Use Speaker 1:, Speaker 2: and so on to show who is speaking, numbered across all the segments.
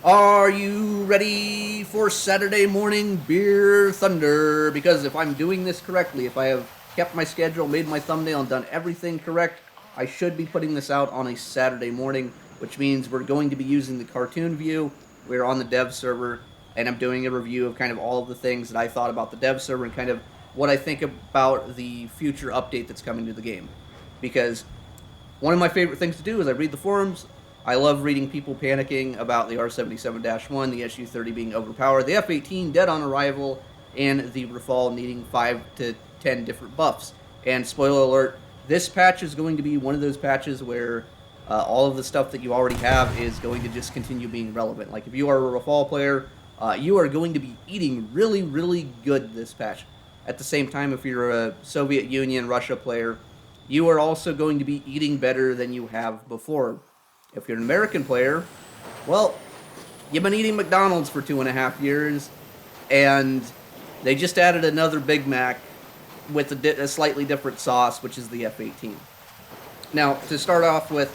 Speaker 1: Are you ready for Saturday morning beer thunder? Because if I'm doing this correctly, if I have kept my schedule, made my thumbnail, and done everything correct, I should be putting this out on a Saturday morning, which means we're going to be using the cartoon view. We're on the dev server, and I'm doing a review of kind of all of the things that I thought about the dev server and kind of what I think about the future update that's coming to the game. Because one of my favorite things to do is I read the forums. I love reading people panicking about the R-77-1, the SU-30 being overpowered, the F-18 dead on arrival, and the Rafale needing 5 to 10 different buffs. And spoiler alert, this patch is going to be one of those patches where all of the stuff that you already have is going to just continue being relevant. Like if you are a Rafale player, you are going to be eating really, really good this patch. At the same time, if you're a Soviet Union, Russia player, you are also going to be eating better than you have before. If you're an American player, well, you've been eating McDonald's for 2.5 years, and they just added another Big Mac with a slightly different sauce, which is the F-18. Now, to start off with,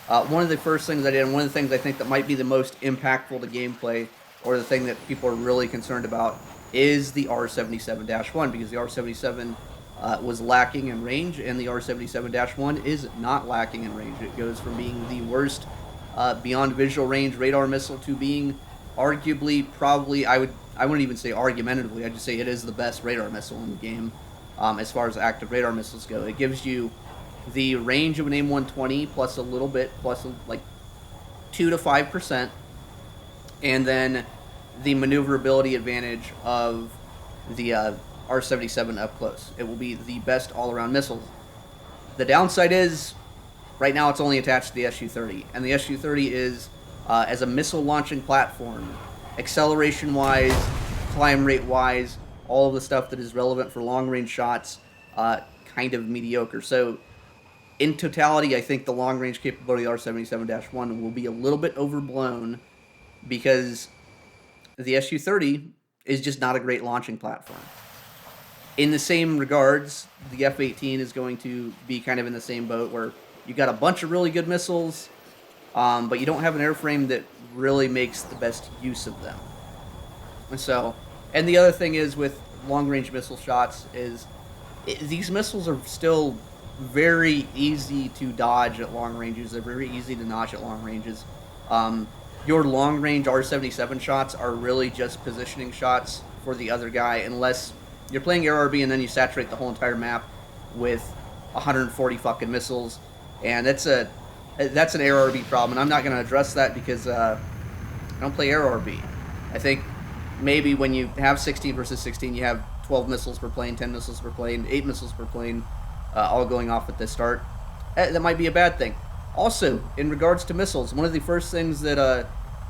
Speaker 1: one of the first things I did, and one of the things I think that might be the most impactful to gameplay, or the thing that people are really concerned about, is the R-77-1, because the R-77 was lacking in range, and the R-77-1 is not lacking in range. It goes from being the worst beyond visual range radar missile to being arguably, probably, I wouldn't even say argumentatively, I'd just say it is the best radar missile in the game as far as active radar missiles go. It gives you the range of an AIM-120 plus a little bit, plus like 2 to 5%, and then the maneuverability advantage of the R-77 up close. It will be the best all-around missiles. The downside is, right now it's only attached to the SU-30, and the SU-30 is, as a missile launching platform, acceleration-wise, climb rate-wise, all of the stuff that is relevant for long-range shots, kind of mediocre. So, in totality, I think the long-range capability of the R-77-1 will be a little bit overblown because the SU-30 is just not a great launching platform. In the same regards, the F-18 is going to be kind of in the same boat where you got a bunch of really good missiles, but you don't have an airframe that really makes the best use of them. And the other thing is with long-range missile shots is these missiles are still very easy to dodge at long ranges. They're very easy to notch at long ranges. Your long-range R-77 shots are really just positioning shots for the other guy, unless you're playing ARB and then you saturate the whole entire map with 140 fucking missiles, and that's an ARB problem, and I'm not going to address that because I don't play ARB. I think maybe when you have 16 versus 16, you have 12 missiles per plane, 10 missiles per plane, 8 missiles per plane, all going off at the start. That might be a bad thing. Also, in regards to missiles, one of the first things that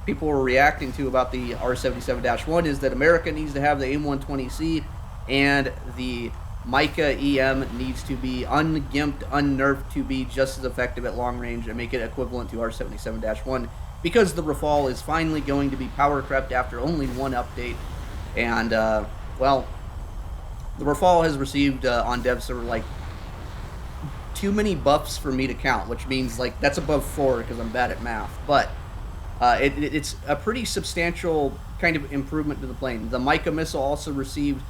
Speaker 1: people were reacting to about the R-77-1 is that America needs to have the AIM-120C, and the Mica EM needs to be ungimped, unnerfed to be just as effective at long range and make it equivalent to R-77-1, because the Rafale is finally going to be power crept after only one update. And, well, the Rafale has received on dev server like too many buffs for me to count, which means like that's above 4 because I'm bad at math, but it's a pretty substantial kind of improvement to the plane. The Mica missile also received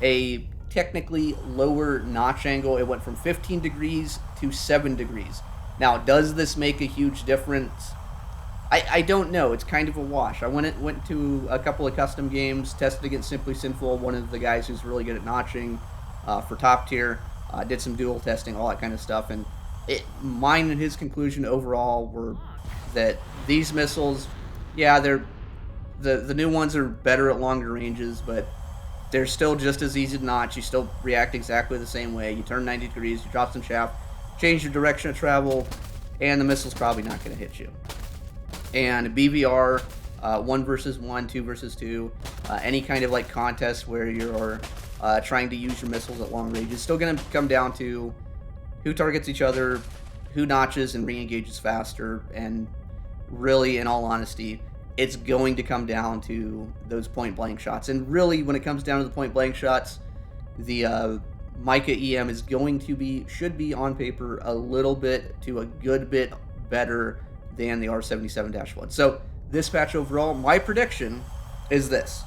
Speaker 1: a technically lower notch angle. It went from 15 degrees to 7 degrees. Now, does this make a huge difference? I don't know. It's kind of a wash. I went to a couple of custom games, tested against Simply Sinful, one of the guys who's really good at notching for top tier. Did some dual testing, all that kind of stuff, and mine and his conclusion overall were that these missiles, yeah, the new ones are better at longer ranges, but they're still just as easy to notch. You still react exactly the same way. You turn 90 degrees, you drop some chaff, change your direction of travel, and the missile's probably not going to hit you. And BVR, 1 versus 1, 2 versus 2, any kind of like contest where you're trying to use your missiles at long range is still going to come down to who targets each other, who notches and re-engages faster, and really, in all honesty, it's going to come down to those point-blank shots. And really, when it comes down to the point-blank shots, the Mica EM is should be on paper a little bit to a good bit better than the R-77-1. So this patch overall, my prediction is this.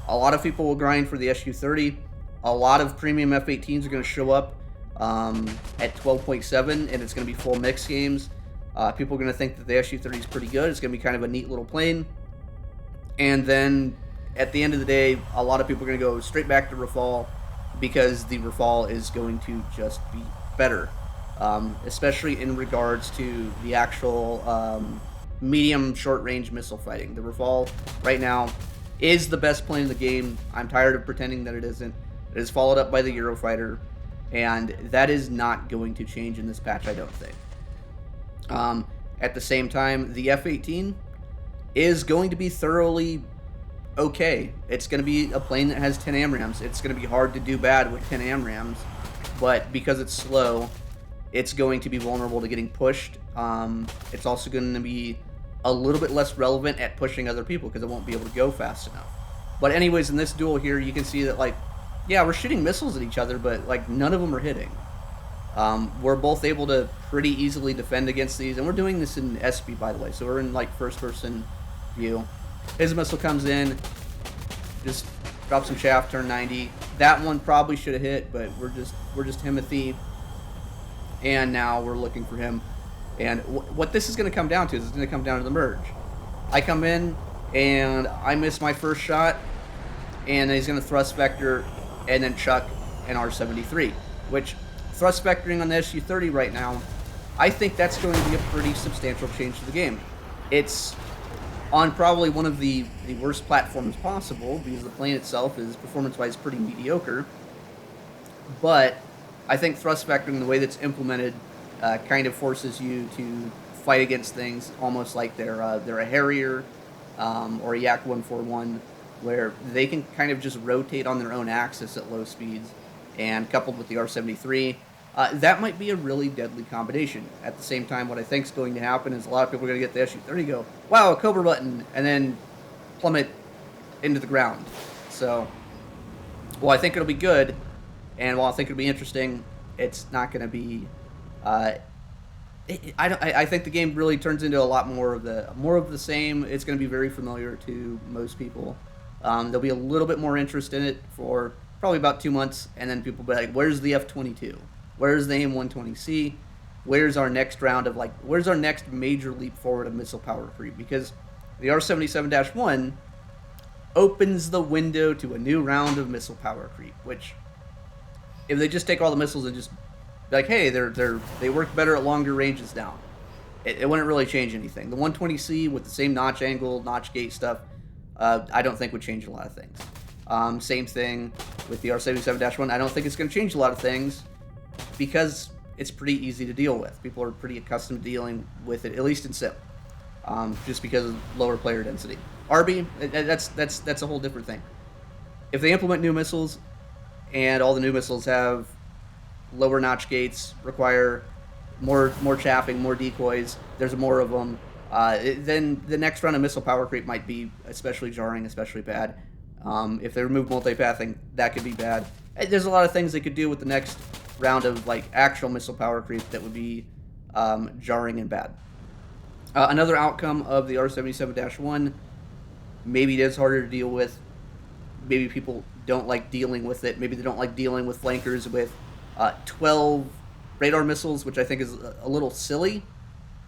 Speaker 1: A lot of people will grind for the SU-30. A lot of premium F-18s are going to show up at 12.7, and it's going to be full mix games. People are going to think that the SU-30 is pretty good. It's going to be kind of a neat little plane. And then at the end of the day, a lot of people are going to go straight back to Rafale because the Rafale is going to just be better, especially in regards to the actual medium short-range missile fighting. The Rafale right now is the best plane in the game. I'm tired of pretending that it isn't. It is followed up by the Eurofighter, and that is not going to change in this patch, I don't think. At the same time, the F-18 is going to be thoroughly okay. It's going to be a plane that has 10 AMRAAMs. It's going to be hard to do bad with 10 AMRAAMs, but because it's slow, it's going to be vulnerable to getting pushed. It's also going to be a little bit less relevant at pushing other people because it won't be able to go fast enough. But anyways, in this duel here, you can see that, like, yeah, we're shooting missiles at each other, but, like, none of them are hitting. We're both able to pretty easily defend against these, and we're doing this in SB, by the way, so we're in, like, first-person view. His missile comes in, just drops some chaff, turn 90. That one probably should have hit, but we're just Timothy, and now we're looking for him. And what this is going to come down to is it's going to come down to the merge. I come in, and I miss my first shot, and then he's going to thrust vector, and then chuck an R-73, which thrust vectoring on the SU-30 right now, I think that's going to be a pretty substantial change to the game. It's on probably one of the worst platforms possible because the plane itself is performance-wise pretty mediocre, but I think thrust vectoring, the way that's implemented, kind of forces you to fight against things almost like they're a Harrier or a Yak 141, where they can kind of just rotate on their own axis at low speeds, and coupled with the R-73, that might be a really deadly combination. At the same time, what I think is going to happen is a lot of people are going to get the SU-30 go, wow, a Cobra button, and then plummet into the ground. So, while I think it'll be good, and while I think it'll be interesting, it's not going to be... I think the game really turns into a lot more of the same. It's going to be very familiar to most people. There'll be a little bit more interest in it for probably about 2 months, and then people will be like, where's the F-22? Where's the AIM-120C? Where's our next round of, like, where's our next major leap forward of missile power creep? Because the R-77-1 opens the window to a new round of missile power creep, which, if they just take all the missiles and just be like, hey, they work better at longer ranges now, it wouldn't really change anything. The 120C with the same notch angle, notch gate stuff, I don't think would change a lot of things. Same thing with the R-77-1. I don't think it's going to change a lot of things because it's pretty easy to deal with. People are pretty accustomed to dealing with it, at least in Sim, just because of lower player density. RB, that's a whole different thing. If they implement new missiles and all the new missiles have lower notch gates, require more chaffing, more decoys, there's more of them, then the next round of missile power creep might be especially jarring, especially bad. If they remove multipathing, that could be bad. There's a lot of things they could do with the next round of, like, actual missile power creep that would be jarring and bad. Another outcome of the R-77-1, maybe it is harder to deal with. Maybe people don't like dealing with it. Maybe they don't like dealing with flankers with 12 radar missiles, which I think is a little silly.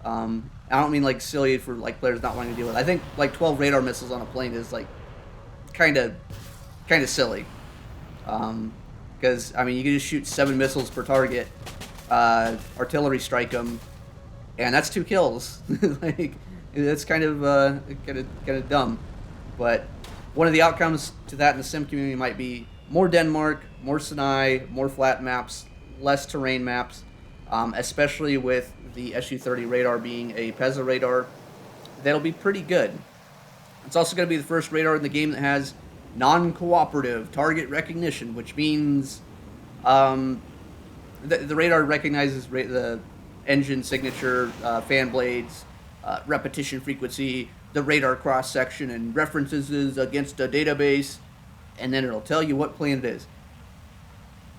Speaker 1: I don't mean, like, silly for, like, players not wanting to deal with it. I think, like, 12 radar missiles on a plane is, like, kind of silly. Because, I mean, you can just shoot 7 missiles per target, artillery strike them, and that's 2 kills. Like, that's kind of dumb. But one of the outcomes to that in the sim community might be more Denmark, more Sinai, more flat maps, less terrain maps, especially with the SU-30 radar being a PEZA radar. That'll be pretty good. It's also going to be the first radar in the game that has non-cooperative target recognition, which means the radar recognizes the engine signature, fan blades, repetition frequency, the radar cross-section, and references against a database, and then it'll tell you what plane it is.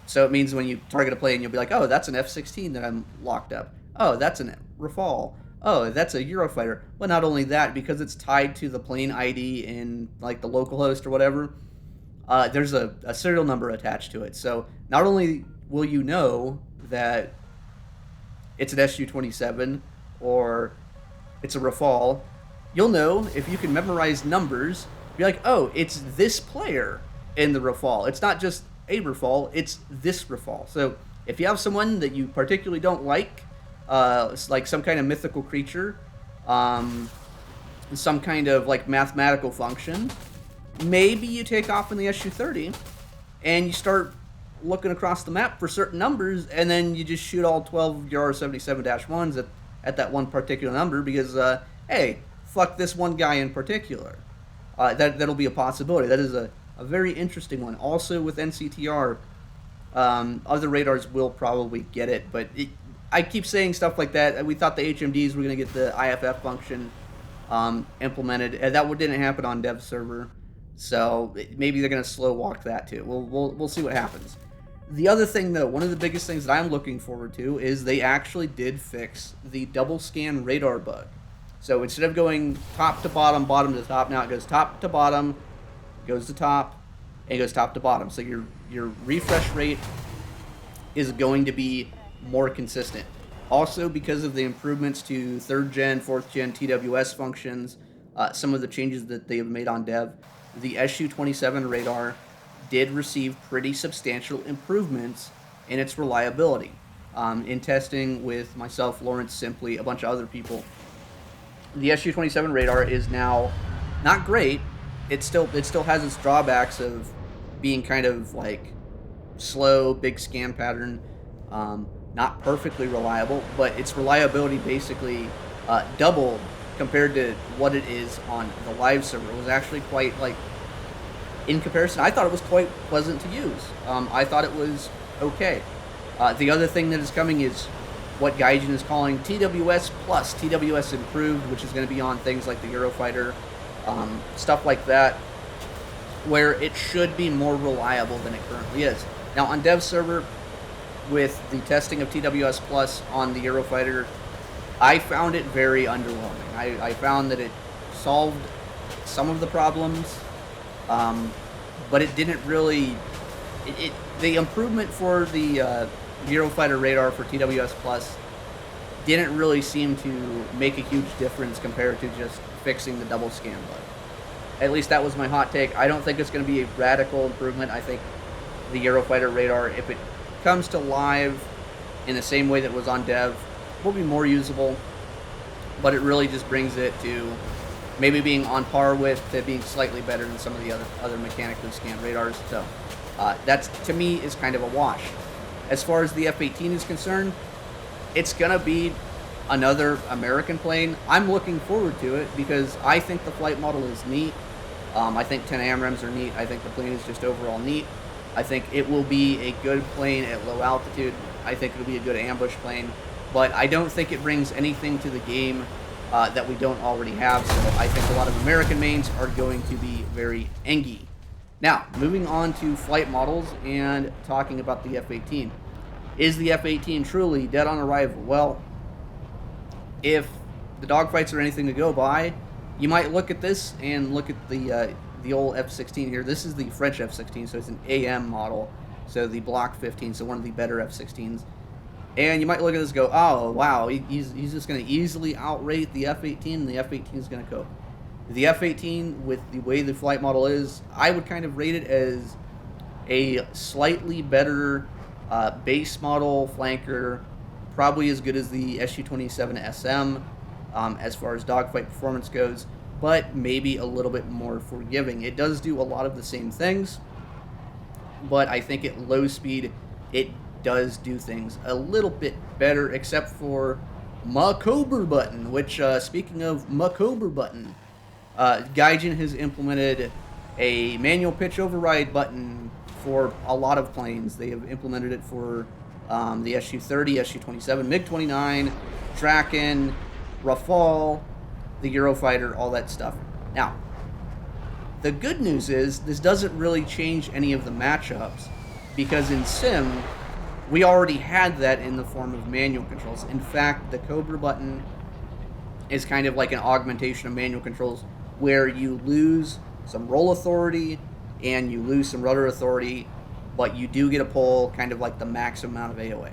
Speaker 1: So it means when you target a plane, you'll be like, oh, that's an F-16 that I'm locked up. Oh, that's an Rafale. oh, that's a Eurofighter. Well, not only that, because it's tied to the plane ID in like the localhost or whatever, there's a serial number attached to it. So not only will you know that it's an SU-27 or it's a Rafale, you'll know if you can memorize numbers. Be like, oh, it's this player in the Rafale. It's not just a Rafale, it's this Rafale. So if you have someone that you particularly don't like some kind of mythical creature, some kind of like mathematical function, maybe you take off in the SU-30 and you start looking across the map for certain numbers, and then you just shoot all 12 of your R-77-1s at that one particular number because, hey, fuck this one guy in particular. That'll be a possibility. That is a very interesting one. Also with NCTR, other radars will probably get it, but I keep saying stuff like that. We thought the HMDs were going to get the IFF function implemented, and that didn't happen on dev server. So maybe they're going to slow walk that too. We'll see what happens. The other thing, though, one of the biggest things that I'm looking forward to is they actually did fix the double scan radar bug. So instead of going top to bottom, bottom to top, now it goes top to bottom, goes to top, and it goes top to bottom. So your refresh rate is going to be more consistent. Also, because of the improvements to 3rd gen, 4th gen TWS functions, some of the changes that they have made on dev, the SU-27 radar did receive pretty substantial improvements in its reliability. In testing with myself, Lawrence, Simply, a bunch of other people, the SU-27 radar is now not great. It still has its drawbacks of being kind of like slow, big scan pattern, not perfectly reliable, but its reliability basically doubled compared to what it is on the live server. It was actually quite, like, in comparison, I thought it was quite pleasant to use. I thought it was okay. The other thing that is coming is what Gaijin is calling TWS Plus, TWS Improved, which is going to be on things like the Eurofighter, stuff like that, where it should be more reliable than it currently is. Now, on dev server, with the testing of TWS Plus on the Eurofighter, I found it very underwhelming. I found that it solved some of the problems, but it didn't really... the improvement for the Eurofighter radar for TWS Plus didn't really seem to make a huge difference compared to just fixing the double scan bug. At least that was my hot take. I don't think it's going to be a radical improvement. I think the Eurofighter radar, if it comes to live in the same way that it was on dev, will be more usable, but it really just brings it to maybe being on par with, to being slightly better than some of the other mechanically scanned radars. So that's, to me, is kind of a wash. As far as the F-18 is concerned, it's going to be another American plane. I'm looking forward to it because I think the flight model is neat. I think 10 AMRAAMs are neat. I think the plane is just overall neat. I think it will be a good plane at low altitude. I think it'll be a good ambush plane. But I don't think it brings anything to the game that we don't already have. So I think a lot of American mains are going to be very angry. Now, moving on to flight models and talking about the F-18. Is the F-18 truly dead on arrival? Well, if the dogfights are anything to go by, you might look at this and look at the old F-16 here. This is the French F-16, so it's an AM model, so the Block 15, so one of the better F-16s. And you might look at this and go, oh, wow, he's just going to easily outrate the F-18, and the F-18 is going to cope. The F-18, with the way the flight model is, I would kind of rate it as a slightly better base model flanker, probably as good as the SU-27SM as far as dogfight performance goes, but maybe a little bit more forgiving. It does do a lot of the same things, but I think at low speed, it does do things a little bit better, except for Cobra button, which, speaking of Cobra button, Gaijin has implemented a manual pitch override button for a lot of planes. They have implemented it for the SU-30, SU-27, MiG-29, Draken, Rafale, the Eurofighter, all that stuff. Now, the good news is this doesn't really change any of the matchups, because in Sim, we already had that in the form of manual controls. In fact, the Cobra button is kind of like an augmentation of manual controls where you lose some roll authority and you lose some rudder authority, but you do get a pull kind of like the max amount of AOA.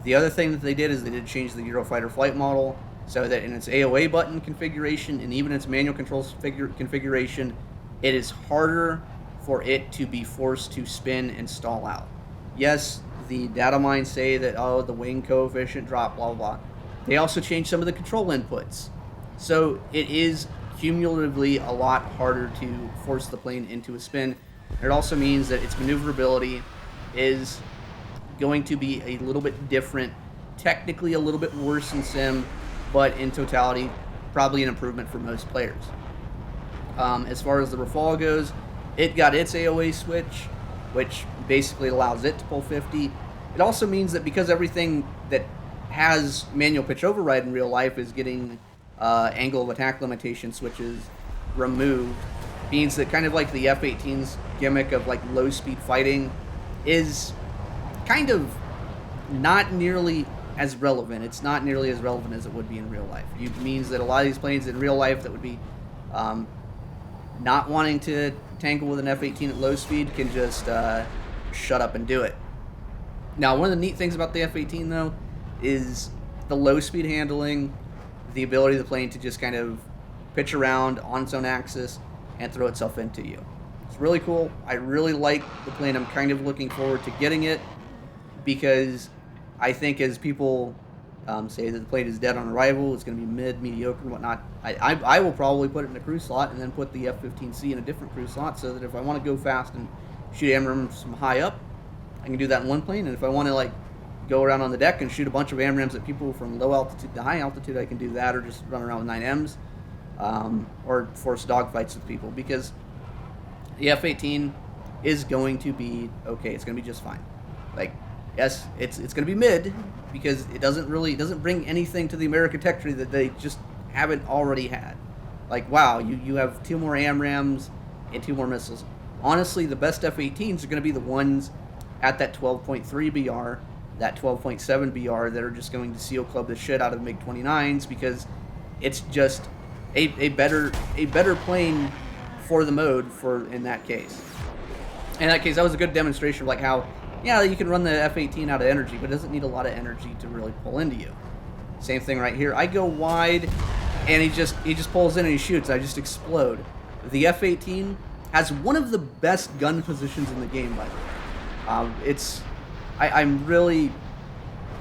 Speaker 1: The other thing that they did is they did change the Eurofighter flight model so that in its AOA button configuration and even its manual controls configuration, it is harder for it to be forced to spin and stall out. Yes, the data mines say that, oh, the wing coefficient dropped, blah, blah, blah. They also changed some of the control inputs. So it is cumulatively a lot harder to force the plane into a spin. It also means that its maneuverability is going to be a little bit different, technically a little bit worse in Sim, but in totality, probably an improvement for most players. As far as the Rafale goes, it got its AOA switch, which basically allows it to pull 50. It also means that because everything that has manual pitch override in real life is getting angle of attack limitation switches removed, means that kind of like the F-18's gimmick of like low speed fighting is kind of not nearly as relevant. It's not nearly as relevant as it would be in real life. It means that a lot of these planes in real life that would be not wanting to tangle with an F-18 at low speed can just shut up and do it. Now, one of the neat things about the F-18 though is the low speed handling, the ability of the plane to just kind of pitch around on its own axis and throw itself into you. It's really cool. I really like the plane. I'm kind of looking forward to getting it because I think as people say that the plane is dead on arrival, it's going to be mid, mediocre, and whatnot, I will probably put it in a crew slot and then put the F-15C in a different crew slot so that if I want to go fast and shoot AMRAAMs from high up, I can do that in one plane. And if I want to like go around on the deck and shoot a bunch of AMRAAMs at people from low altitude to high altitude, I can do that, or just run around with 9Ms, or force dogfights with people, because the F-18 is going to be okay. It's going to be just fine. Like, yes, it's going to be mid because it doesn't bring anything to the American tech tree that they just haven't already had. Like, wow, you have 2 more AMRAAMs and 2 more missiles. Honestly, the best F-18s are going to be the ones at that 12.3 BR, that 12.7 BR that are just going to seal club the shit out of MiG-29s because it's just a better plane for the mode for in that case. In that case, that was a good demonstration of like how, yeah, you can run the F-18 out of energy, but it doesn't need a lot of energy to really pull into you. Same thing right here. I go wide, and he just pulls in and he shoots. I just explode. The F-18 has one of the best gun positions in the game, by the way.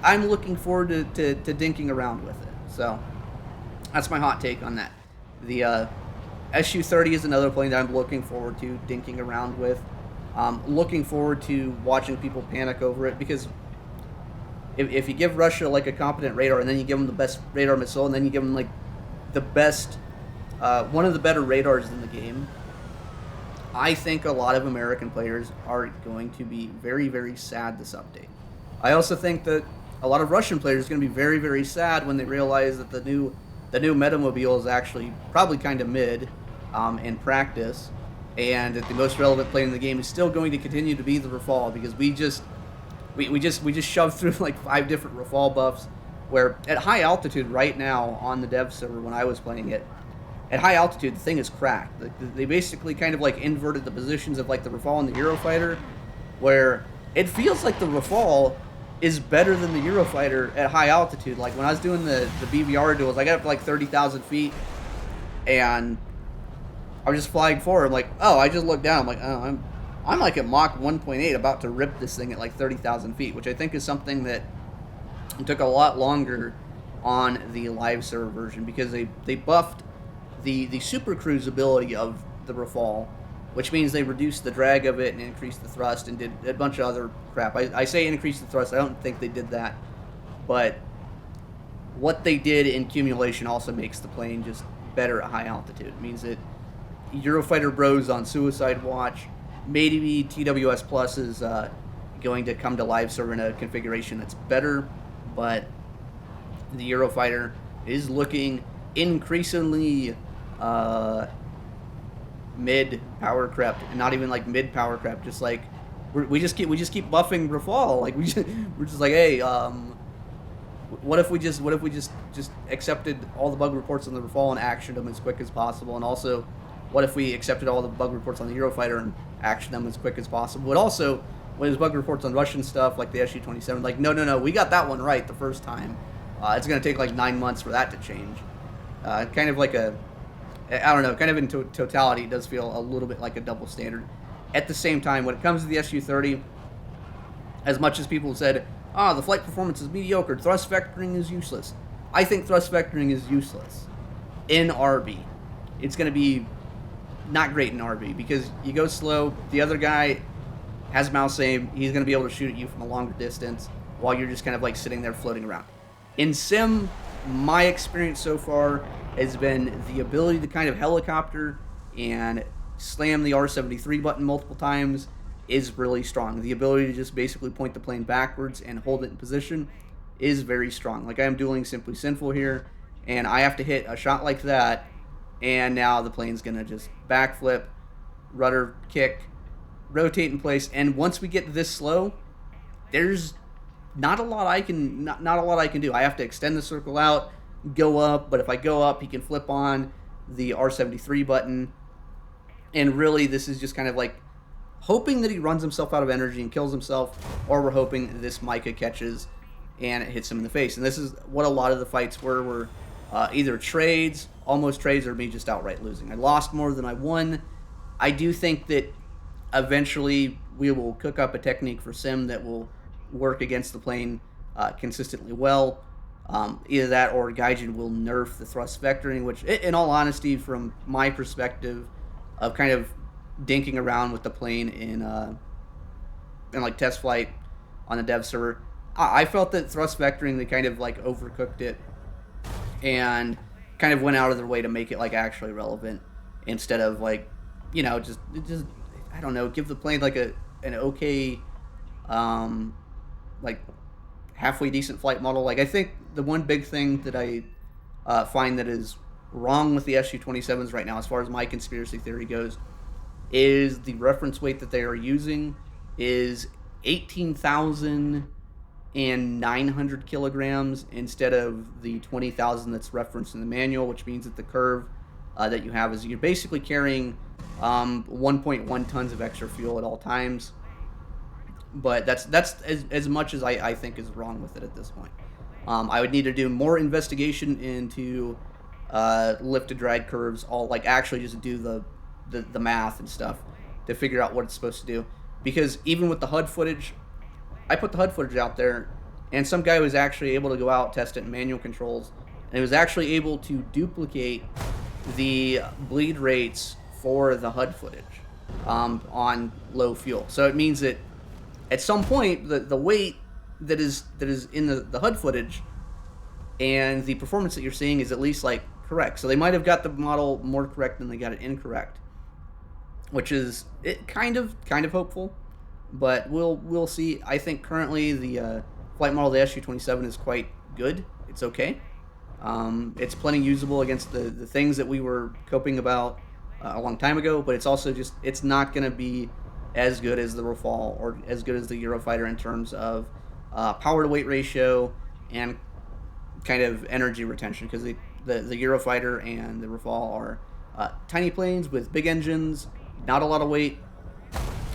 Speaker 1: I'm looking forward to dinking around with it. So that's my hot take on that. The Su-30 is another plane that I'm looking forward to dinking around with. Looking forward to watching people panic over it, because if you give Russia like a competent radar and then you give them the best radar missile and then you give them like the best, one of the better radars in the game, I think a lot of American players are going to be very, very sad this update. I also think that a lot of Russian players are going to be very, very sad when they realize that the new Metamobile is actually probably kind of mid in practice, and that the most relevant plane in the game is still going to continue to be the Rafale, because we just shoved through like 5 different Rafale buffs, where at high altitude right now on the dev server when I was playing it, at high altitude the thing is cracked. They basically kind of like inverted the positions of like the Rafale and the Eurofighter, where it feels like the Rafale is better than the Eurofighter at high altitude. Like when I was doing the BVR duels, I got up to like 30,000 feet, and I was just flying forward. I'm like, oh, I just looked down. I'm like, oh, I'm like at Mach 1.8 about to rip this thing at like 30,000 feet, which I think is something that took a lot longer on the live server version, because they buffed the super cruise ability of the Rafale, which means they reduced the drag of it and increased the thrust and did a bunch of other crap. I say increase the thrust. I don't think they did that, but what they did in cumulation also makes the plane just better at high altitude. It means that Eurofighter bros on Suicide Watch, maybe TWS Plus is going to come to live server in a configuration that's better, but the Eurofighter is looking increasingly mid power crept, and not even like mid power crept, just like we just keep buffing Rafale. Like we're just like, hey, What if we just accepted all the bug reports on the Rafale and actioned them as quick as possible? And also, what if we accepted all the bug reports on the Eurofighter and actioned them as quick as possible? But also, when there's bug reports on Russian stuff like the Su-27, like no, we got that one right the first time. It's going to take like 9 months for that to change. Kind of like I don't know, kind of in totality, it does feel a little bit like a double standard. At the same time, when it comes to the Su-30, as much as people said, the flight performance is mediocre, thrust vectoring is useless. I think thrust vectoring is useless in RB. It's going to be not great in RB because you go slow, the other guy has mouse aim, he's going to be able to shoot at you from a longer distance while you're just kind of like sitting there floating around. In Sim, my experience so far has been the ability to kind of helicopter and slam the R-73 button multiple times is really strong. The ability to just basically point the plane backwards and hold it in position is very strong. Like I am dueling Simply Sinful here, and I have to hit a shot like that, and now the plane's going to just backflip, rudder kick, rotate in place, and once we get this slow, there's not a lot I can do. I have to extend the circle out, go up, but if I go up, he can flip on the R-73 button, and really this is just kind of like hoping that he runs himself out of energy and kills himself, or we're hoping this Mica catches and it hits him in the face. And this is what a lot of the fights were either trades, almost trades, or me just outright losing. I lost more than I won. I do think that eventually we will cook up a technique for Sim that will work against the plane consistently well. Either that or Gaijin will nerf the thrust vectoring, which, in all honesty, from my perspective of kind of dinking around with the plane in like test flight on the dev server, I felt that thrust vectoring, they kind of like overcooked it and kind of went out of their way to make it like actually relevant instead of like, you know, just I don't know, give the plane like an okay like halfway decent flight model. Like I think the one big thing that I find that is wrong with the Su-27s right now, as far as my conspiracy theory goes, is the reference weight that they are using is 18,900 kilograms instead of the 20,000 that's referenced in the manual, which means that the curve that you have is you're basically carrying 1.1 tons of extra fuel at all times. But that's as much as I think is wrong with it at this point. I would need to do more investigation into lift to drag curves, all like actually just do the math and stuff to figure out what it's supposed to do. Because even with the HUD footage, I put the HUD footage out there, and some guy was actually able to go out, test it in manual controls, and he was actually able to duplicate the bleed rates for the HUD footage on low fuel. So it means that at some point, the weight that is in the HUD footage and the performance that you're seeing is at least like correct. So they might have got the model more correct than they got it incorrect, which is kind of hopeful, but we'll see. I think currently the flight model of the Su-27 is quite good. It's okay. It's plenty usable against the things that we were coping about a long time ago, but it's also just, it's not going to be as good as the Rafale or as good as the Eurofighter in terms of power to weight ratio and kind of energy retention, because the Eurofighter and the Rafale are tiny planes with big engines, not a lot of weight,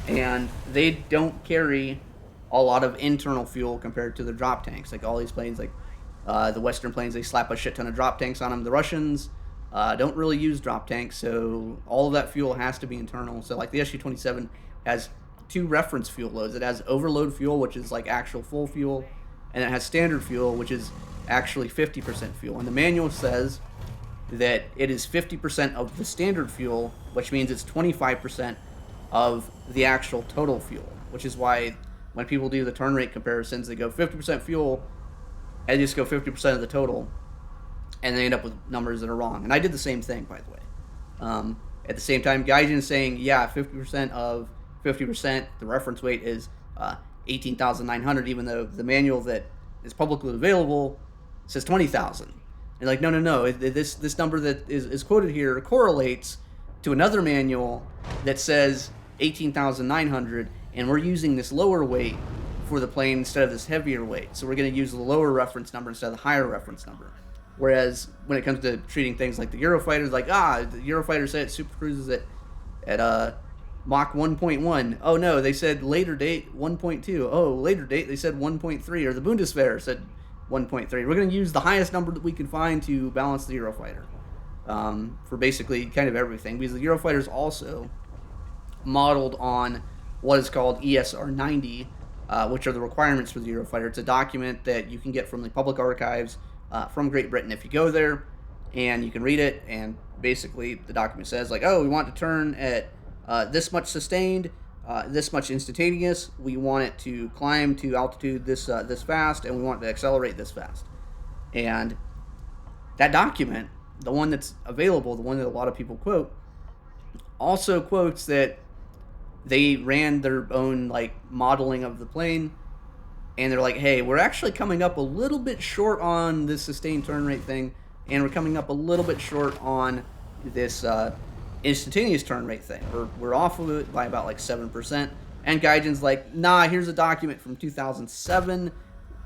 Speaker 1: and they don't carry a lot of internal fuel compared to the drop tanks. Like all these planes, like the Western planes, they slap a shit ton of drop tanks on them. The Russians don't really use drop tanks, so all of that fuel has to be internal. So like the Su-27 has two reference fuel loads. It has overload fuel, which is like actual full fuel, and it has standard fuel, which is actually 50% fuel. And the manual says that it is 50% of the standard fuel, which means it's 25% of the actual total fuel, which is why when people do the turn rate comparisons, they go 50% fuel and just go 50% of the total, and they end up with numbers that are wrong. And I did the same thing, by the way. At the same time, Gaijin is saying, yeah, 50% of 50%, the reference weight is 18,900, even though the manual that is publicly available says 20,000. And like, no, this number that is quoted here correlates to another manual that says 18,900, and we're using this lower weight for the plane instead of this heavier weight. So we're going to use the lower reference number instead of the higher reference number. Whereas when it comes to treating things like the Eurofighters, like, the Eurofighter said it super cruises at Mach 1.1. Oh no, they said later date 1.2. Oh, later date they said 1.3, or the Bundeswehr said 1.3. We're going to use the highest number that we can find to balance the Eurofighter for basically kind of everything, because the Eurofighter is also modeled on what is called ESR 90, which are the requirements for the Eurofighter. It's a document that you can get from the public archives from Great Britain if you go there, and you can read it, and basically the document says, like, oh, we want to turn at this much sustained, this much instantaneous, we want it to climb to altitude this fast, and we want it to accelerate this fast. And that document, the one that's available, the one that a lot of people quote, also quotes that they ran their own like modeling of the plane, and they're like, hey, we're actually coming up a little bit short on this sustained turn rate thing, and we're coming up a little bit short on this instantaneous turn rate thing. We're off of it by about like 7%. And Gaijin's like, nah, here's a document from 2007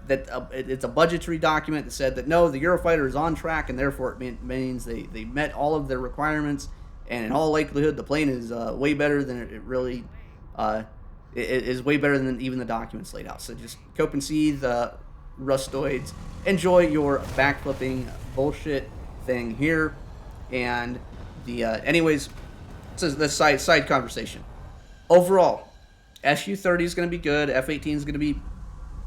Speaker 1: that it's a budgetary document that said that no, the Eurofighter is on track, and therefore it means they met all of their requirements, and in all likelihood the plane is way better than it really it is way better than even the documents laid out. So just cope and see the Rustoids. Enjoy your backflipping bullshit thing here. And the anyways, so the side conversation. Overall, SU-30 is going to be good. F-18 is going to be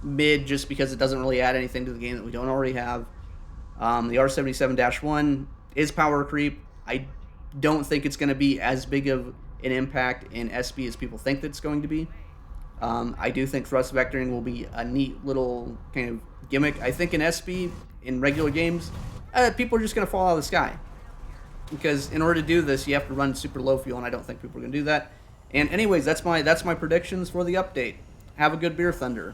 Speaker 1: mid, just because it doesn't really add anything to the game that we don't already have. The R-77-1 is power creep. I don't think it's going to be as big of an impact in SB as people think that it's going to be. I do think thrust vectoring will be a neat little kind of gimmick. I think in SB, in regular games, people are just going to fall out of the sky. Because in order to do this, you have to run super low fuel, and I don't think people are going to do that. And anyways, that's my predictions for the update. Have a good beer, Thunder.